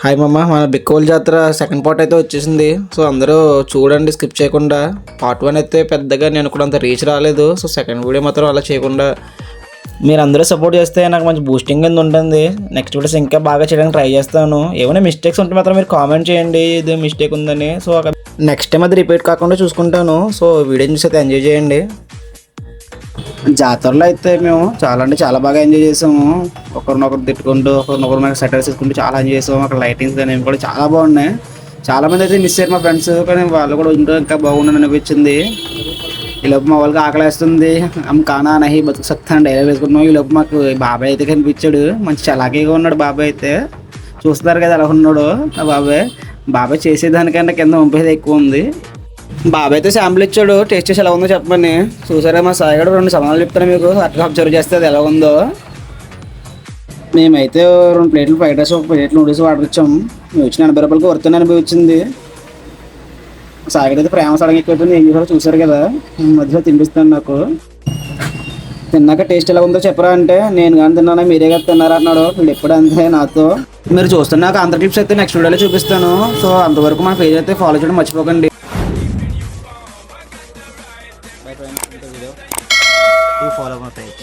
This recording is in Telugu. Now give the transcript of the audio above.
హాయ్ మమ్మ, మన బిక్కోల్ జాతర సెకండ్ పార్ట్ అయితే వచ్చేసింది. సో అందరూ చూడండి స్కిప్ చేయకుండా. పార్ట్ 1 అయితే పెద్దగా నేను కూడా అంత రీచ్ రాలేదు. సో సెకండ్ వీడియో మాత్రం అలా చేయకుండా మీరు అందరూ సపోర్ట్ చేస్తే నాకు మంచి బూస్టింగ్ కింద ఉంటుంది. నెక్స్ట్ వీడియోస్ ఇంకా బాగా చేయడానికి ట్రై చేస్తాను. ఏమైనా మిస్టేక్స్ ఉంటే మాత్రం మీరు కామెంట్ చేయండి ఇది మిస్టేక్ ఉందని. సో నెక్స్ట్ టైం అది రిపీట్ కాకుండా చూసుకుంటాను. సో వీడియో చూసి అయితే ఎంజాయ్ చేయండి. జాతరలో అయితే మేము చాలా అంటే చాలా బాగా ఎంజాయ్ చేసాము. ఒకరినొకరు తిట్టుకుంటూ ఒకరినొకరు మనకి సెటర్స్ తీసుకుంటూ చాలా ఎంజాయ్ చేసాము. అక్కడ లైటింగ్స్ అనేవి కూడా చాలా బాగున్నాయి. చాలామంది అయితే మిస్ అయ్యారు మా ఫ్రెండ్స్, కానీ వాళ్ళు కూడా ఉంటూ ఇంకా బాగుండని అనిపించింది. ఈలోపు మా వాళ్ళకి ఆకలిస్తుంది. అమ్ కానా నహి బతుకు సత్తా అని డైలాగ్ వేసుకున్నాం. ఈలోపు మాకు బాబాయ్ అయితే కనిపించాడు. మంచి చలాకీగా ఉన్నాడు బాబాయ్ అయితే. చూస్తున్నారు కదా ఎలా ఉన్నాడు ఆ బాబాయ్. బాబాయ్ చేసేదానికన్నా కింద పంపేది ఎక్కువ ఉంది. బాబాయ్ అయితే శాంపుల్ ఇచ్చాడు, టేస్ట్ చేసి ఎలా ఉందో చెప్పమని. చూసారా మా సాయిగాడు 2 సమానాలు చెప్తాను మీకు, అట్లా అబ్జర్వ్ చేస్తే అది ఎలా ఉందో. మేమైతే 2 ప్లేట్లు fried rice, 1 plate noodles order ఇచ్చాము. మేము వచ్చిన 80 రూపాయలకి వర్తని అనిపించింది. సాయిగడ అయితే ప్రేమ సడన్ ఎక్కువైపోయింది. ఏం చేసారో చూసారు కదా, మధ్యలో తినిపిస్తాను. నాకు తిన్నాక టేస్ట్ ఎలా ఉందో చెప్పరా అంటే, నేను కానీ తిన్నానా మీరే కదా తిన్నారా అన్నాడు. వీళ్ళు ఎప్పుడు అంతే నాతో. మీరు చూస్తున్నాక అంత టిప్స్ అయితే నెక్స్ట్ వీడియోలో చూపిస్తాను. సో అంతవరకు మన పేజ్ అయితే ఫాలో చేయడం మర్చిపోకండి. Do follow my page.